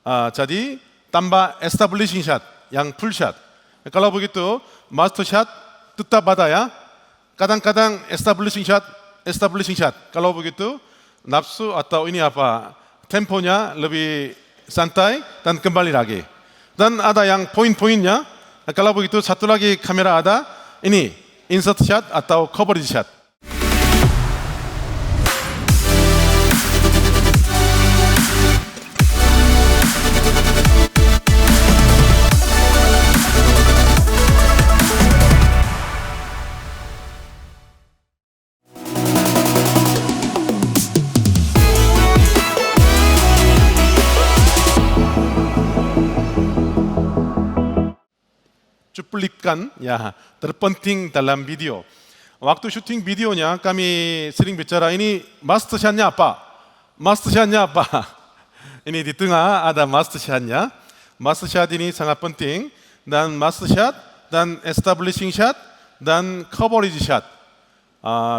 Jadi tambah establishing shot yang full shot. Kalau begitu master shot tetap ada ya. Kadang-kadang establishing shot. Kalau begitu nafsu atau ini temponya lebih santai dan kembali lagi. Dan ada yang poin-poinnya. Kalau begitu satu lagi kamera ada. Ini insert shot atau coverage shot. Cuplikan ya terpenting dalam video. Waktu syuting videonya kami sering bicara ini master shotnya apa? Ini di tengah ada master shotnya. Master shot ini sangat penting dan master shot dan establishing shot dan coverage shot.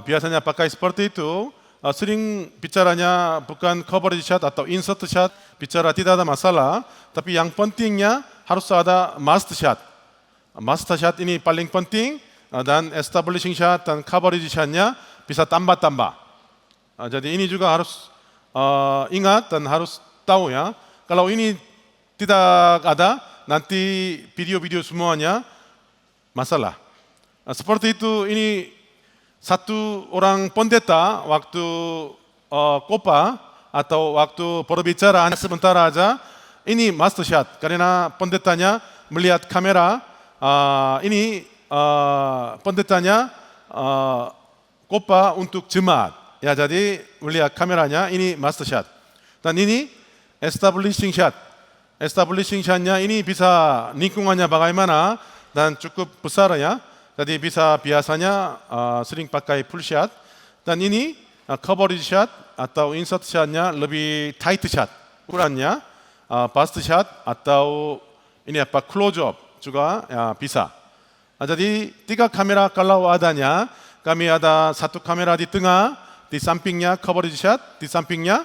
Biasanya pakai seperti itu. Sering bicaranya bukan coverage shot atau insert shot, bicara tidak ada masalah. Tapi yang pentingnya harus ada master shot. Master shot ini paling penting dan establishing shot dan coverage shotnya bisa tambah-tambah. Jadi ini juga harus ingat dan harus tahu ya. Kalau ini tidak ada, nanti video-video semuanya masalah. Seperti itu, ini satu orang pendeta waktu kopa atau waktu berbicara hanya sebentar aja, ini master shot karena pendetanya melihat kamera. Ini pendetanya kopa untuk jemaat. Ya, jadi melihat kameranya ini master shot. Dan ini establishing shot. Establishing shotnya ini bisa lingkungannya bagaimana dan cukup besar ya. Jadi bisa biasanya sering pakai full shot. Dan ini coverage shot atau insert shotnya lebih tight shot. ukurannya bust shot atau ini close up juga ya, bisa. Jadi 3 kamera kalau adanya, kami ada 1 kamera di tengah, di sampingnya coverage shot, di sampingnya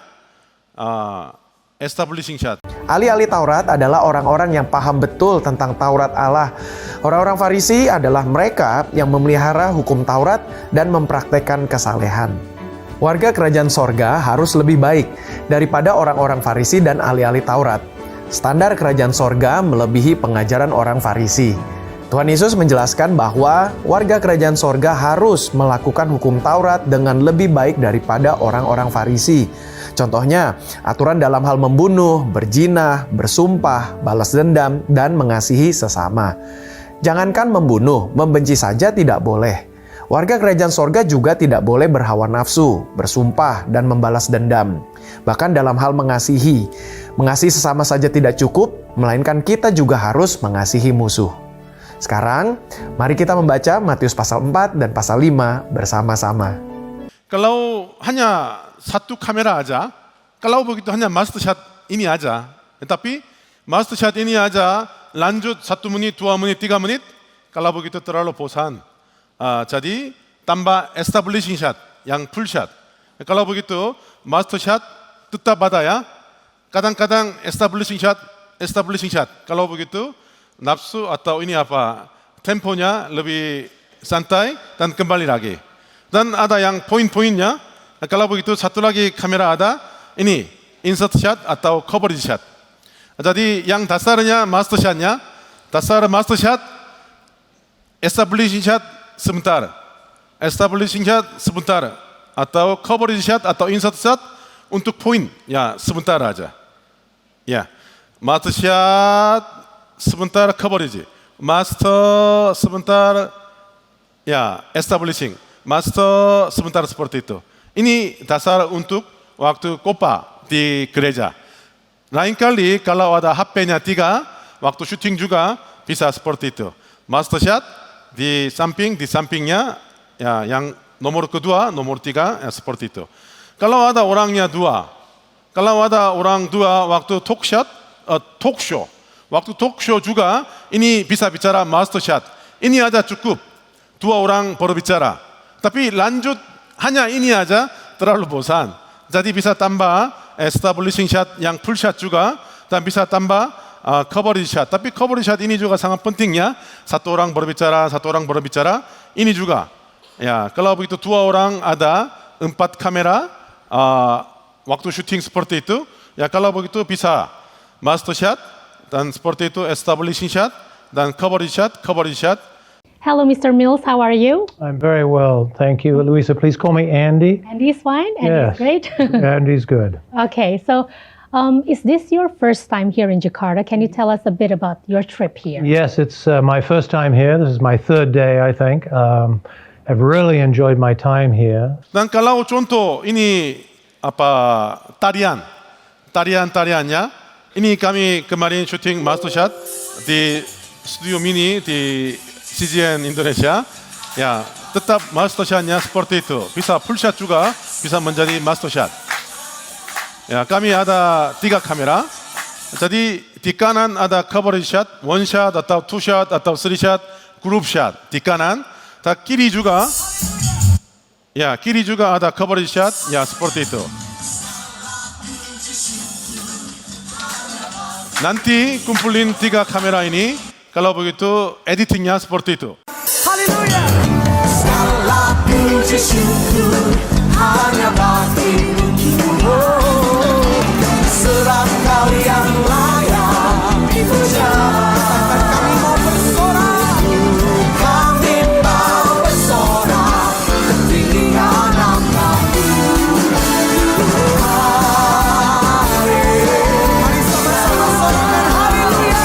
establishing shot. Ahli-ahli Taurat adalah orang-orang yang paham betul tentang Taurat Allah. Orang-orang Farisi adalah mereka yang memelihara hukum Taurat dan mempraktekkan kesalehan. Warga kerajaan sorga harus lebih baik daripada orang-orang Farisi dan ahli-ahli Taurat. Standar kerajaan sorga melebihi pengajaran orang Farisi. Tuhan Yesus menjelaskan bahwa warga kerajaan sorga harus melakukan hukum Taurat dengan lebih baik daripada orang-orang Farisi. Contohnya, aturan dalam hal membunuh, berzina, bersumpah, balas dendam, dan mengasihi sesama. Jangankan membunuh, membenci saja tidak boleh. Warga kerajaan sorga juga tidak boleh berhawa nafsu, bersumpah, dan membalas dendam. Bahkan dalam hal mengasihi sesama saja tidak cukup, melainkan kita juga harus mengasihi musuh. Sekarang, mari kita membaca Matius pasal 4 dan pasal 5 bersama-sama. Kalau hanya 1 kamera aja, kalau begitu hanya master shot ini aja. Tetapi master shot ini aja lanjut 1 menit, 2 menit, 3 menit, kalau begitu terlalu bosan. Jadi tambah establishing shot, yang full shot. Kalau begitu master shot tetap ada ya. Kadang-kadang establishing shot. Kalau begitu nafsu atau ini temponya lebih santai dan kembali lagi. Dan ada yang poin-poinnya. Kalau begitu 1 lagi kamera ada. Ini insert shot atau coverage shot. Jadi yang dasarnya master shotnya, dasar master shot, establishing shot sebentar, establishing shot sebentar, atau coverage shot atau insert shot untuk poin ya sebentar aja. Ya, master shot sebentar coverage, master sebentar ya establishing, master sebentar seperti itu. Ini dasar untuk waktu kopa di gereja. Lain kali kalau ada HP-nya 3, waktu syuting juga bisa seperti itu. Master shot di sampingnya ya, yang nomor kedua, nomor 3 ya, seperti itu. Kalau ada orangnya 2, kalau ada orang 2 waktu talk show, waktu talk show juga ini bisa bicara master shot. Ini aja cukup 2 orang berbicara. Tapi lanjut hanya ini aja terlalu bosan. Jadi bisa tambah establishing shot yang full shot juga dan bisa tambah coverage shot. Tapi coverage shot ini juga sangat pentingnya. Satu orang berbicara, ini juga. Ya, kalau begitu dua orang ada 4 kamera waktu syuting seperti itu. Ya, kalau begitu bisa master shot dan seperti itu establishing shot dan coverage shot. Hello, Mr. Mills. How are you? I'm very well, thank you. Louisa, please call me Andy. Andy's fine. Yes. Andy's great. Andy's good. Okay, so is this your first time here in Jakarta? Can you tell us a bit about your trip here? Yes, it's my first time here. This is my 3rd day, I think. I've really enjoyed my time here. Dan kalau contoh ini tariannya, ini kami kemarin syuting master shot di studio mini di CGN Indonesia. Ya, tetap master shotnya seperti itu. Bisa full shot juga, bisa menjadi master shot. Ya, kami ada 3 kamera. Jadi di kanan ada coverage shot, 1 shot atau 2 shot atau 3 shot, group shot di kanan. Dan kiri juga ada coverage shot, ya seperti itu. Nanti kumpulin 3 kamera ini, kalau begitu editingnya seperti itu. Segala puji syukur hanya bagimu, serah Kau yang layak dipuja. Kami mau bersorak, ketinggian namamu. Mari sama-sama haleluya.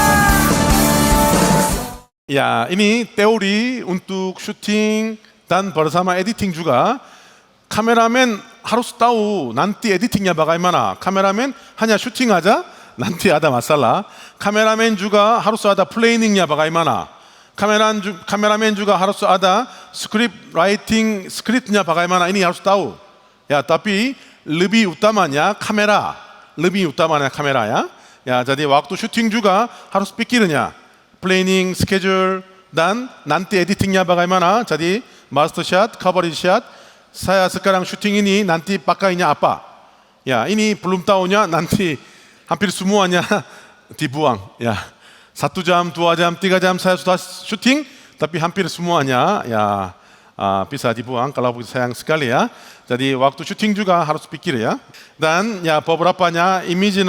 Ya, ini teori untuk syuting dan bersama editing juga. Kameramen harus tahu nanti editingnya bagaimana. Kameramen hanya syuting aja, nanti ada masalah. Kameramen juga harus ada planningnya bagaimana. Kameramen juga harus ada scriptnya bagaimana. Ini harus tahu. Ya, tapi lebih utamanya kamera ya. Ya, jadi waktu syuting juga harus pikirnya. Planning, schedule, dan nanti editingnya bagaimana. Jadi master shot, coverage shot. Saya sekarang syuting ini nanti pakainya apa? Ya, ini belum tahunya nanti hampir semuanya dibuang. Ya, 1 jam, 2 jam, 3 jam saya sudah syuting, tapi hampir semuanya ya bisa dibuang. Kalau sayang sekali ya. Jadi waktu syuting juga harus pikir ya. Dan ya beberapanya image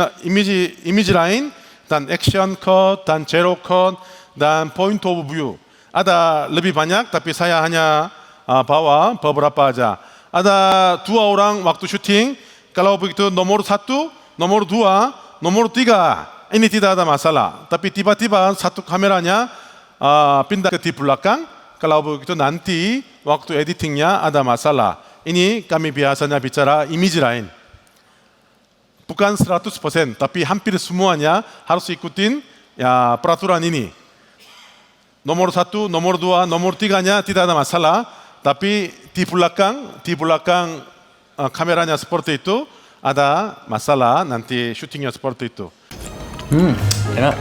line dan action cut dan zero cut dan point of view. Ada lebih banyak, tapi saya hanya bawa beberapa aja. Ada 2 orang waktu syuting. Kalau begitu nomor 1, nomor 2, nomor 3 ini tidak ada masalah. Tapi tiba-tiba satu kameranya pindah ke di belakang. Kalau begitu nanti waktu editingnya ada masalah. Ini kami biasanya bicara image line. Bukan 100%, tapi hampir semuanya harus ikutin ya peraturan ini. Nomor 1, nomor 2, nomor 3-nya tidak ada masalah. Tapi di belakang kameranya seperti itu ada masalah, nanti syutingnya seperti itu. Enak.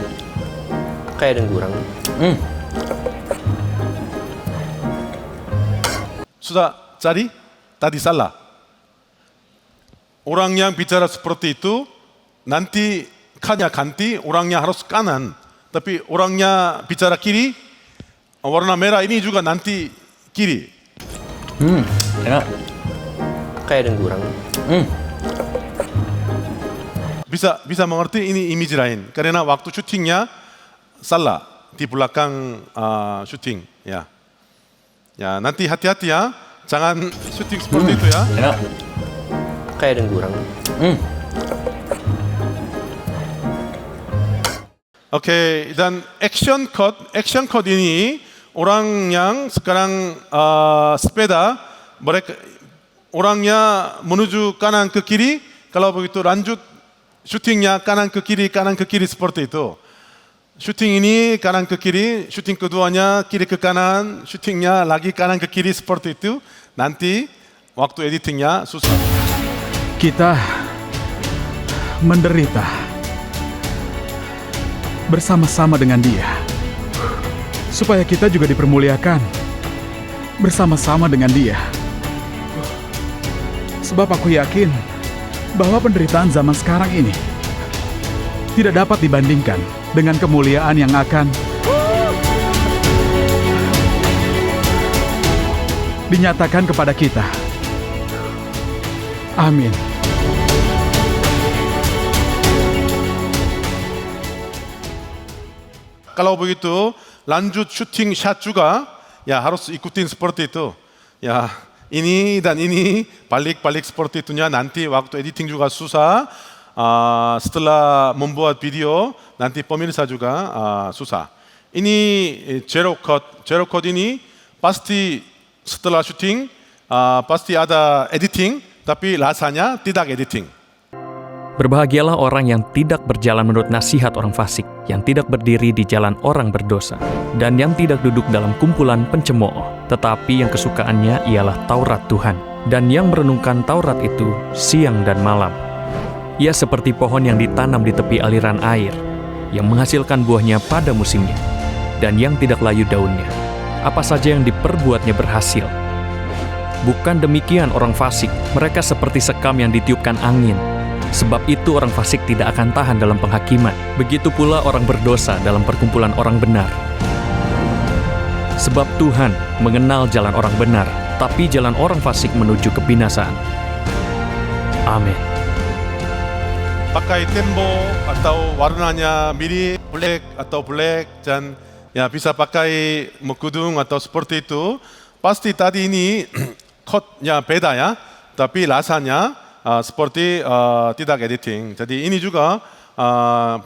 Kayak dengkurang. Sudah cari? Tadi salah. Orang yang bicara seperti itu nanti hanya ganti, orangnya harus kanan. Tapi orangnya bicara kiri, warna merah ini juga nanti kiri. Enak. Kayak dengkurang. Bisa mengerti ini image line. Karena waktu syutingnya salah di belakang syuting. Ya, ya nanti hati-hati ya. Jangan syuting seperti itu ya. Enak. Kayak dengkurang. Oke, dan action cut ini orang yang sekarang sepeda mereka orangnya menuju kanan ke kiri. Kalau begitu lanjut syutingnya kanan ke kiri seperti itu. Syuting ini kanan ke kiri, syuting keduanya kiri ke kanan, syutingnya lagi kanan ke kiri seperti itu. Nanti waktu editingnya susah. Kita menderita bersama-sama dengan Dia, supaya kita juga dipermuliakan bersama-sama dengan Dia. Sebab aku yakin bahwa penderitaan zaman sekarang ini tidak dapat dibandingkan dengan kemuliaan yang akan dinyatakan kepada kita. Amin. Kalau begitu, lanjut syuting shot juga. Ya harus ikutin seperti itu. Ya ini dan ini balik-balik seperti itunya. Nanti waktu editing juga susah. Setelah membuat video, nanti pemirsa juga susah. Ini zero cut ini pasti setelah syuting pasti ada editing, tapi rasanya tidak editing. Berbahagialah orang yang tidak berjalan menurut nasihat orang fasik, yang tidak berdiri di jalan orang berdosa, dan yang tidak duduk dalam kumpulan pencemooh, tetapi yang kesukaannya ialah Taurat Tuhan, dan yang merenungkan Taurat itu siang dan malam. Ia seperti pohon yang ditanam di tepi aliran air, yang menghasilkan buahnya pada musimnya, dan yang tidak layu daunnya. Apa saja yang diperbuatnya berhasil. Bukan demikian orang fasik, mereka seperti sekam yang ditiupkan angin. Sebab itu orang fasik tidak akan tahan dalam penghakiman. Begitu pula orang berdosa dalam perkumpulan orang benar. Sebab Tuhan mengenal jalan orang benar, tapi jalan orang fasik menuju kebinasaan. Amin. Pakai tempo atau warnanya mirip black atau black dan ya bisa pakai mengkudung atau seperti itu. Pasti tadi ini cutnya beda ya, tapi rasanya seperti tidak editing. Jadi ini juga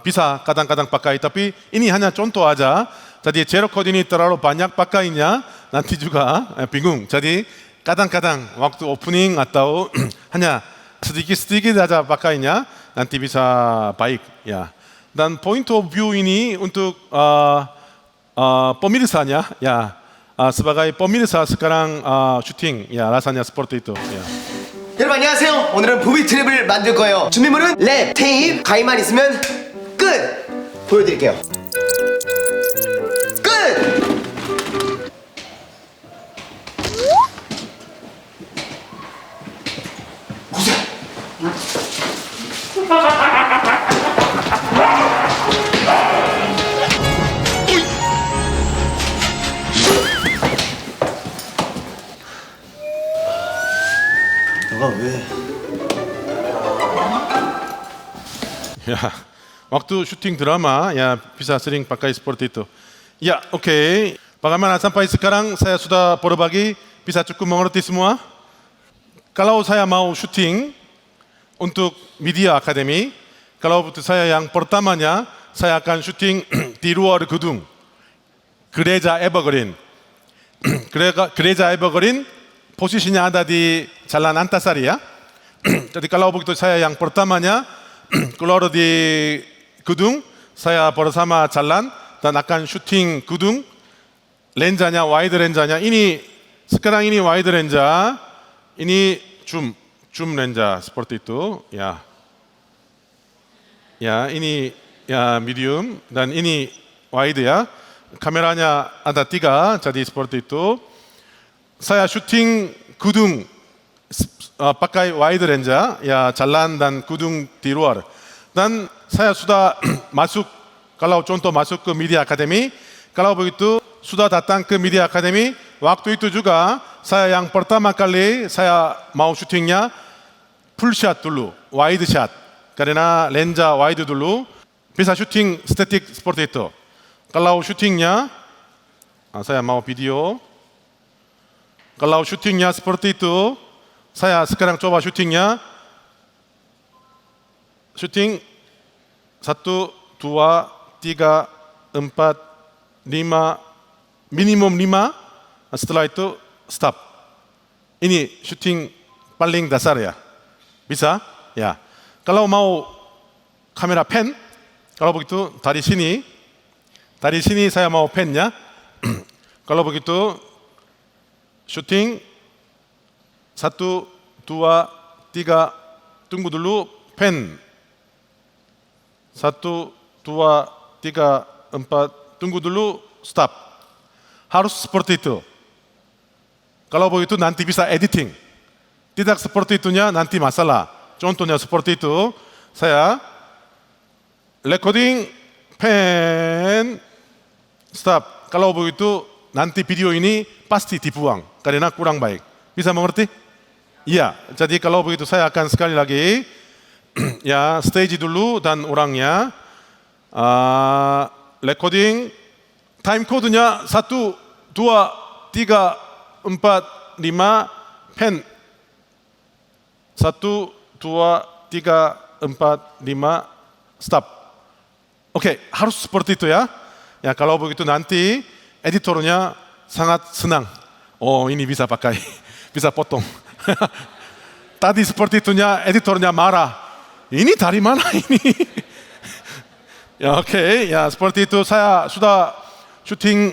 bisa kadang-kadang pakai, tapi ini hanya contoh aja. Jadi zero cut ini terlalu banyak pakainya nanti juga bingung. Jadi kadang-kadang waktu opening atau hanya sedikit-sedikit aja pakainya nanti bisa baik ya. Dan point of view ini untuk pemirsanya ya, sebagai pemirsa sekarang syuting ya rasanya seperti itu ya. 여러분 안녕하세요. 오늘은 부비 트랩을 만들 거예요. 준비물은 랩, 테이프, 가위만 있으면 끝! 보여드릴게요. 끝! 너가 왜? Ya, waktu syuting drama ya bisa sering pakai seperti itu. Ya, oke. Bagaimana sampai sekarang saya sudah berbagi, bisa cukup mengerti semua? Kalau saya mau syuting untuk Media Academy, kalau saya yang pertamanya saya akan syuting di luar gedung Gereja Evergreen. Gereja Evergreen posisinya ada di Jalan Antasari ya. Jadi kalau begitu saya yang pertamanya keluar di gedung, saya bersama jalan dan akan syuting gedung. Lensanya wide lensanya ini sekarang ini wide lensa, ini zoom lensa seperti itu ya. Ya ini ya medium dan ini wide ya. Kameranya ada 3 jadi seperti itu. Saya syuting gedung pakai wide lensa ya, jalan dan gedung di luar. Dan saya sudah masuk, kalau contoh masuk ke Media Academy, kalau begitu sudah datang ke Media Academy, waktu itu juga saya yang pertama kali saya mau syutingnya full shot dulu, wide shot. Karena lensa wide dulu bisa syuting static seperti itu. Kalau syutingnya saya mau video. Kalau syutingnya seperti itu, saya sekarang coba syutingnya. Syuting 1, 2, 3, 4, 5, minimum 5. Setelah itu stop. Ini syuting paling dasar ya. Bisa? Ya. Kalau mau kamera pen, kalau begitu dari sini saya mau pennya. Kalau begitu syuting 1, 2, 3 tunggu dulu pen 1, 2, 3, 4 tunggu dulu stop. Harus seperti itu. Kalau begitu nanti bisa editing. Tidak seperti itunya nanti masalah. Contohnya seperti itu, saya recording pen stop. Kalau begitu nanti video ini pasti dibuang karena kurang baik. Bisa mengerti? Iya. Jadi kalau begitu saya akan sekali lagi ya stage dulu dan orangnya recording time code-nya 1, 2, 3, 4, 5 pen 1, 2, 3, 4, 5 stop. Oke, harus seperti itu ya. Ya kalau begitu nanti editornya sangat senang. Oh ini bisa pakai, bisa potong. Tadi seperti itunya editornya marah. Ini dari mana ini? Ya oke, ya seperti itu saya sudah syuting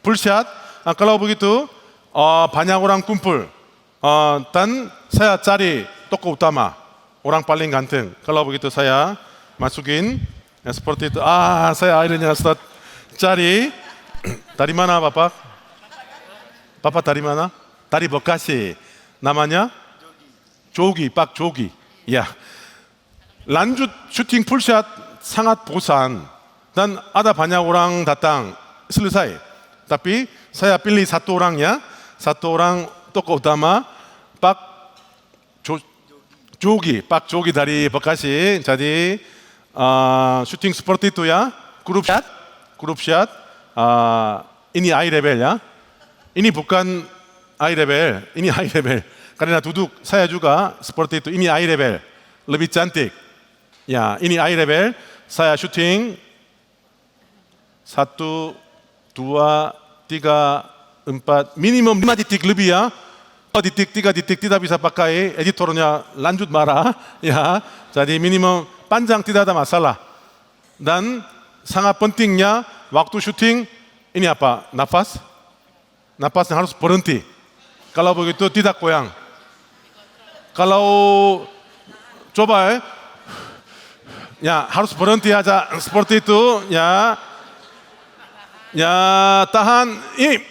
full shot. Kalau begitu banyak orang kumpul dan saya cari tokoh utama, orang paling ganteng. Kalau begitu saya masukin ya seperti itu. Saya akhirnya start cari. Dari mana Bapak? Bapak dari mana? Dari Bekasi. Namanya? Jogi, Pak Jogi. Ya. Lanjut syuting full shot sangat bosan dan ada banyak orang datang selesai. Tapi saya pilih satu orangnya, satu orang tokoh utama Pak Jogi, Pak Jogi dari Bekasi. Jadi syuting seperti itu ya, grup shot. Ini high level ya. Ini bukan high level, ini high level. Karena duduk saya juga seperti itu. Ini high level, lebih cantik. Ya, ini high level. Saya syuting 1, 2, 3, 4, minimum 5 detik lebih ya. 2 detik, 3 detik tidak bisa pakai, editornya lanjut marah. Ya, jadi minimum panjang tidak ada masalah. Dan sangat pentingnya waktu syuting ini apa? Nafas. Nafasnya harus berhenti. Kalau begitu tidak goyang. Kalau coba ya harus berhenti aja seperti itu ya. Ya tahan ini.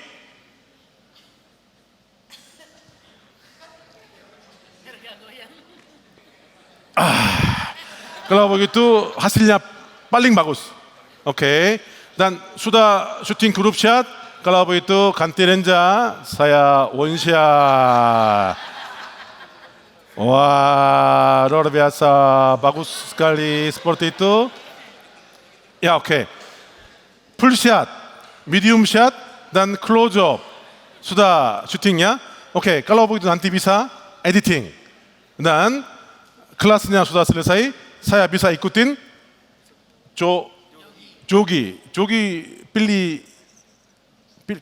Kalau begitu hasilnya paling bagus. Oke. Dan sudah syuting grup shot. Kalau begitu ganti lensa saya 원샷. Wah, luar biasa, bagus sekali seperti itu. Ya oke. Full shot, medium shot dan close up sudah syutingnya. Oke, kalau begitu nanti bisa editing dan kelasnya sudah selesai. Saya bisa ikutin Jogi pilih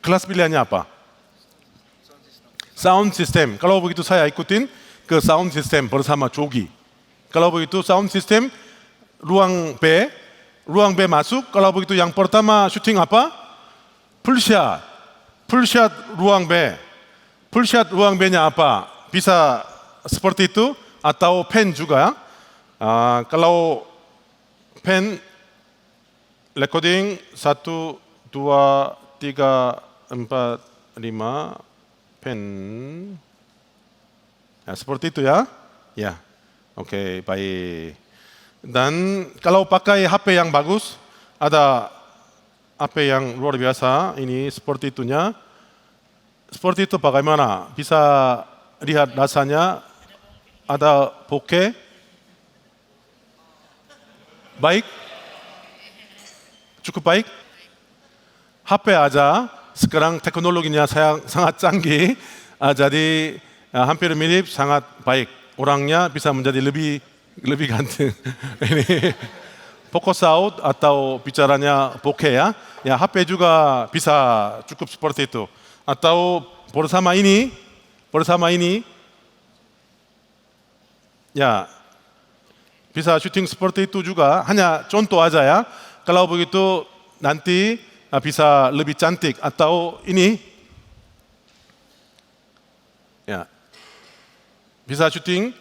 kelas pilihannya apa? Sound system. Kalau begitu saya ikutin ke sound system bersama Jogi. Kalau begitu sound system ruang B masuk. Kalau begitu yang pertama syuting apa? Full shot ruang B. Full shot ruang B-nya apa? Bisa seperti itu atau pen juga. Kalau pen recording 1, 2, 3, 4, 5 pen. Ya, seperti itu ya. Ya. Oke, baik. Dan kalau pakai HP yang bagus, ada HP yang luar biasa. Ini seperti itunya. Seperti itu bagaimana? Bisa lihat rasanya. Ada bokeh. Baik. Cukup baik. HP aja sekarang teknologinya sangat canggih. Jadi hampir mirip, sangat baik. Orangnya bisa menjadi lebih ganteng. Ini focus out atau bicaranya bokeh ya. Ya HP juga bisa cukup seperti itu. Atau bersama ini ya bisa syuting seperti itu juga. Hanya contoh aja ya. Kalau begitu nanti bisa lebih cantik atau ini ya bisa syuting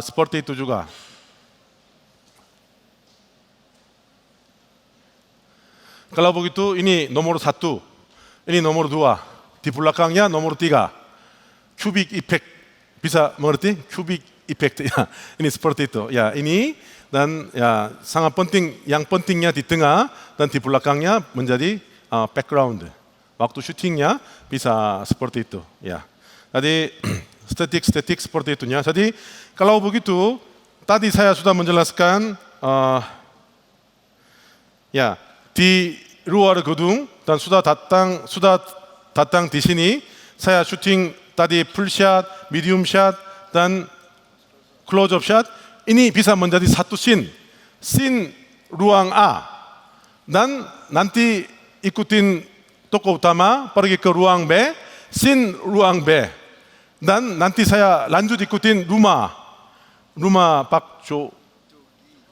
seperti itu juga. Kalau begitu ini nomor 1, ini nomor 2, di belakangnya nomor 3. Cubic effect bisa mengerti? Cubic effect ya. Ini seperti itu. Ya ini dan ya sangat penting, yang pentingnya di tengah dan di belakangnya menjadi background. Waktu syutingnya bisa seperti itu. Ya, jadi statik seperti itunya. Jadi kalau begitu, tadi saya sudah menjelaskan ya di luar gedung dan sudah datang di sini. Saya syuting tadi full shot, medium shot dan close up shot. Ini bisa menjadi satu scene ruang A, dan nanti ikutin tokoh utama pergi ke ruang B, scene ruang B, dan nanti saya lanjut ikutin rumah Pak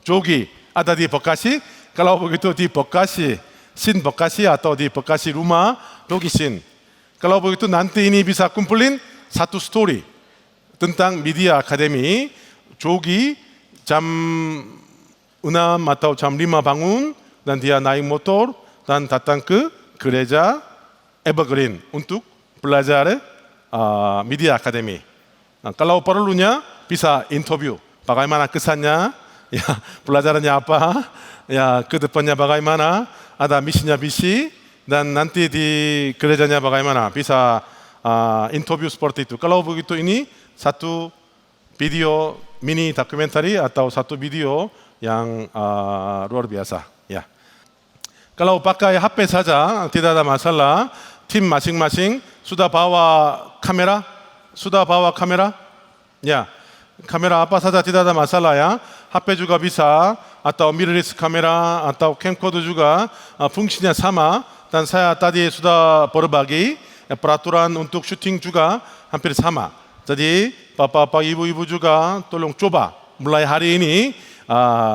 Jogi ada di Bekasi. Kalau begitu di Bekasi, scene Bekasi atau di Bekasi rumah Jogi scene. Kalau begitu nanti ini bisa kumpulin satu story tentang Media Academy. Jogi jam 6 atau jam 5 bangun dan dia naik motor dan datang ke gereja Evergreen untuk belajar Media Academy. Kalau perlunya bisa interview. Bagaimana kesannya? Ya, pelajarannya apa? Ya, ke depannya bagaimana? Ada misinya misi dan nanti di gerejanya bagaimana? Bisa interview seperti itu. Kalau begitu ini satu video mini documentary atau satu video yang luar biasa. Ya. Kalau pakai HP saja tidak ada masalah. Tim masing-masing sudah bawa kamera? Ya, kamera apa saja tidak ada masalah ya. HP juga bisa atau mirrorless kamera atau camcorder juga fungsinya sama. Dan saya tadi sudah berbagi peraturan untuk syuting juga hampir sama. Jadi bapak-bapak, ibu-ibu juga tolong coba mulai hari ini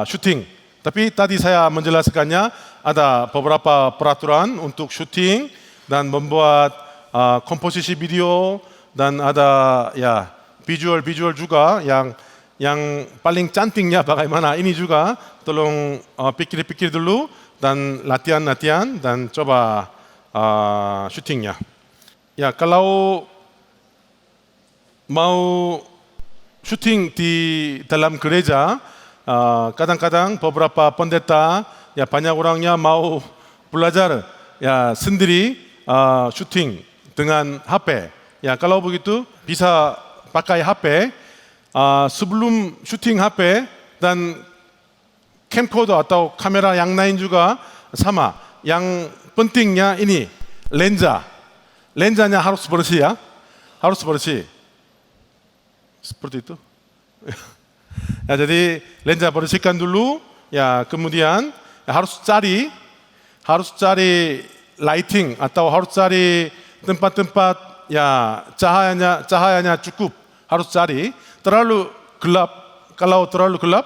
syuting. Tapi tadi saya menjelaskannya ada beberapa peraturan untuk syuting dan membuat komposisi video dan ada ya visual juga yang paling cantiknya bagaimana ini juga tolong pikir-pikir dulu dan latihan dan coba syutingnya. Ya, kalau mau syuting di dalam gereja, kadang-kadang beberapa pendeta ya banyak orangnya mau belajar ya sendiri syuting dengan HP. Ya, kalau begitu bisa pakai HP. Sebelum syuting HP dan camcorder atau kamera yang lain juga sama. Yang pentingnya ini lensanya harus bersih ya, harus bersih. Seperti itu. Ya, jadi lensa bersihkan dulu. Ya, kemudian ya, harus cari lighting atau harus cari tempat-tempat ya cahayanya cukup. Harus cari. Terlalu gelap. Kalau terlalu gelap,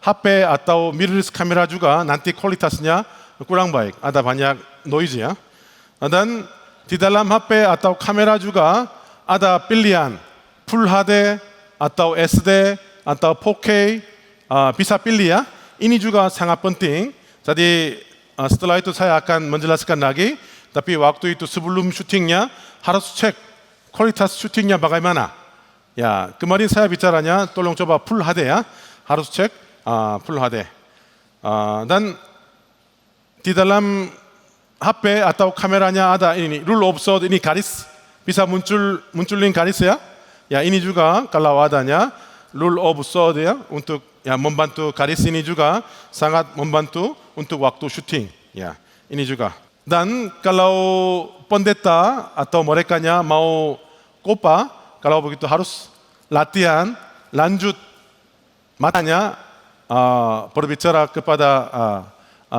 HP atau mirrorless kamera juga nanti kualitasnya kurang baik. Ada banyak noise ya. Dan di dalam HP atau kamera juga ada pilihan Full HD atau SD atau 4K bisa pilih ya. Ini juga sangat penting. Jadi setelah itu saya akan menjelaskan lagi. Tapi waktu itu sebelum syutingnya harus cek kualitas syutingnya bagaimana. Ya, kemarin saya bicaranya tolong coba Full HD ya. Harus cek Full HD. Dan di dalam HP atau kameranya ada ini rule of third, ini garis bisa munculin garis ya. Ya, ini juga kalau adanya rule of third ya untuk ya membantu garis ini juga sangat membantu untuk waktu syuting. Ya, ini juga. Dan kalau pendeta atau merekanya mau kopa, kalau begitu harus latihan lanjut matanya berbicara kepada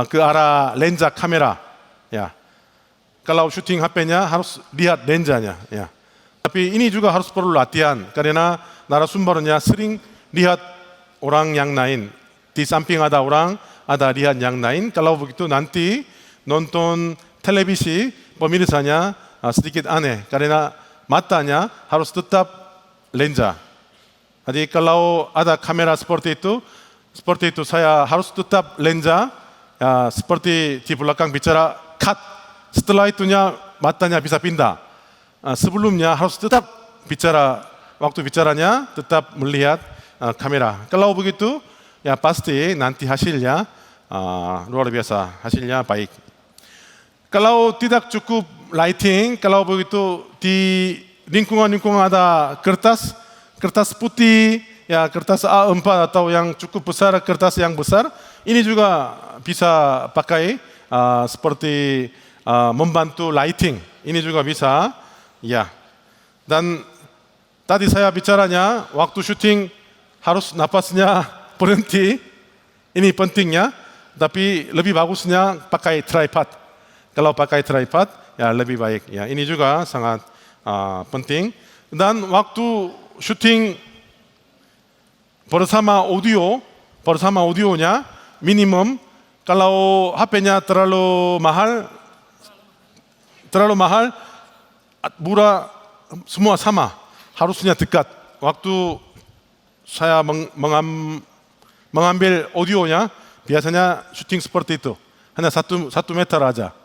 ke arah lensa kamera. Ya, kalau syuting HP-nya harus lihat lensanya. Ya. Tapi ini juga harus perlu latihan karena narasumbernya sering lihat orang yang lain. Di samping ada orang, ada lihat yang lain. Kalau begitu nanti nonton televisi pemirsanya sedikit aneh karena matanya harus tetap lensa. Jadi kalau ada kamera seperti itu saya harus tetap lensa. Ya, seperti di belakang bicara cut. Setelah itunya matanya bisa pindah. Sebelumnya harus tetap bicara, waktu bicaranya tetap melihat kamera. Kalau begitu ya pasti nanti hasilnya luar biasa, hasilnya baik. Kalau tidak cukup lighting, kalau begitu di lingkungan-lingkungan ada kertas putih, ya kertas A4 atau yang cukup besar, kertas yang besar, ini juga bisa pakai seperti membantu lighting. Ini juga bisa, ya. Dan tadi saya bicaranya waktu syuting harus napasnya berhenti, ini pentingnya. Tapi lebih bagusnya pakai tripod. Kalau pakai tripod, ya lebih baik. Ya, ini juga sangat penting. Dan waktu syuting bersama audionya minimum. Kalau HP-nya terlalu mahal, murah, semua sama. Harusnya dekat. Waktu saya mengambil audionya, biasanya syuting seperti itu. Hanya 1 meter aja.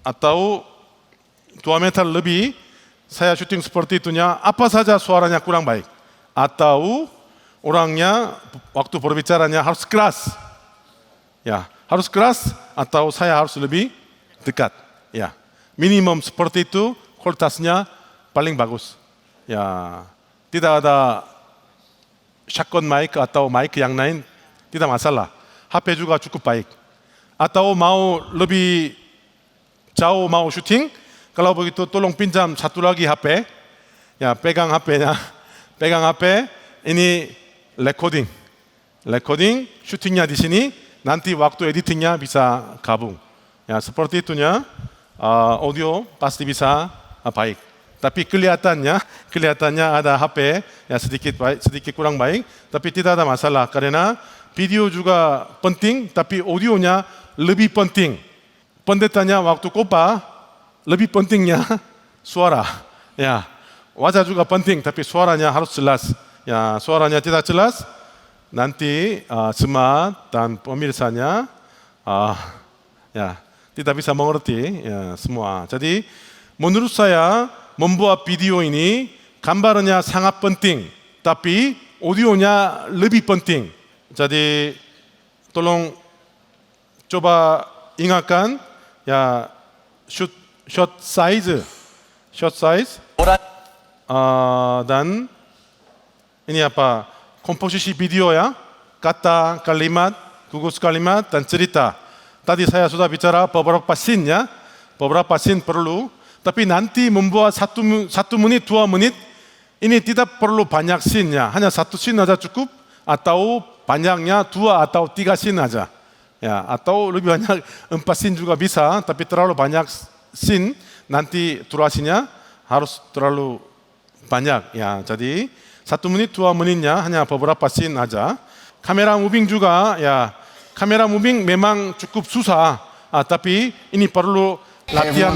Atau 2 meter lebih, saya syuting seperti itunya, apa saja suaranya kurang baik. Atau orangnya waktu berbicaranya harus keras. Ya, harus keras atau saya harus lebih dekat. Ya, minimum seperti itu, kualitasnya paling bagus. Ya, tidak ada shotgun mic atau mic yang lain, tidak masalah. HP juga cukup baik. Atau mau lebih jauh mau syuting, kalau begitu tolong pinjam satu lagi HP. Ya, pegang HP-nya. Pegang HP, ini recording, syutingnya di sini, nanti waktu editingnya bisa gabung. Ya, seperti itunya, audio pasti bisa baik. Tapi kelihatannya ada HP, ya sedikit baik, sedikit kurang baik, tapi tidak ada masalah karena video juga penting, tapi audionya lebih penting. Pendetanya waktu kopa lebih pentingnya suara. Ya, wajah juga penting, tapi suaranya harus jelas. Ya, suaranya tidak jelas, nanti jemaat dan pemirsanya ya tidak bisa mengerti ya, semua. Jadi menurut saya membuat video ini gambarnya sangat penting, tapi audionya lebih penting. Jadi tolong coba ingatkan ya shot size dan ini apa komposisi video ya, kata, kalimat, gugus kalimat dan cerita. Tadi saya sudah bicara beberapa scene ya, beberapa scene perlu, tapi nanti membuat 1 menit, 2 menit ini tidak perlu banyak scene ya, hanya 1 scene aja cukup, atau panjangnya 2 atau 3 scene aja. Ya, atau lebih banyak 4 scene juga bisa, tapi terlalu banyak scene nanti durasinya harus terlalu banyak ya. Jadi 1 menit 2 menitnya hanya beberapa scene aja. Kamera moving juga ya, kamera moving memang cukup susah, tapi ini perlu latihan.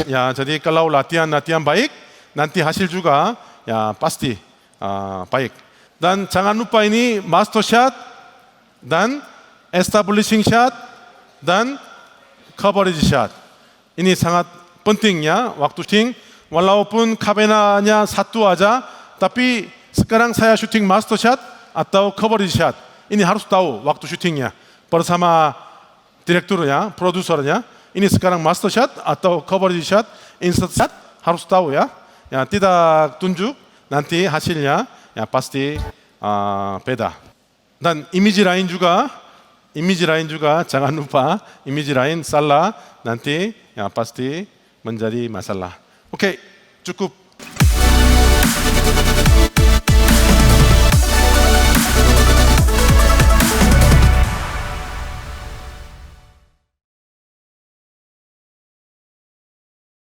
Ya, jadi kalau latihan baik, nanti hasil juga ya pasti baik. Dan jangan lupa ini master shot dan establishing shot dan coverage shot. Ini sangat pentingnya waktu syuting. Walaupun kameranya 1 aja, tapi sekarang saya syuting master shot atau coverage shot. Ini harus tahu waktu syutingnya bersama direkturnya, produsernya. Ini sekarang master shot atau coverage shot, insert shot harus tahu ya. Ya, tidak tunjuk nanti hasilnya ya pasti beda. Dan image line juga jangan lupa, image line salah nanti ya pasti menjadi masalah. Oke, cukup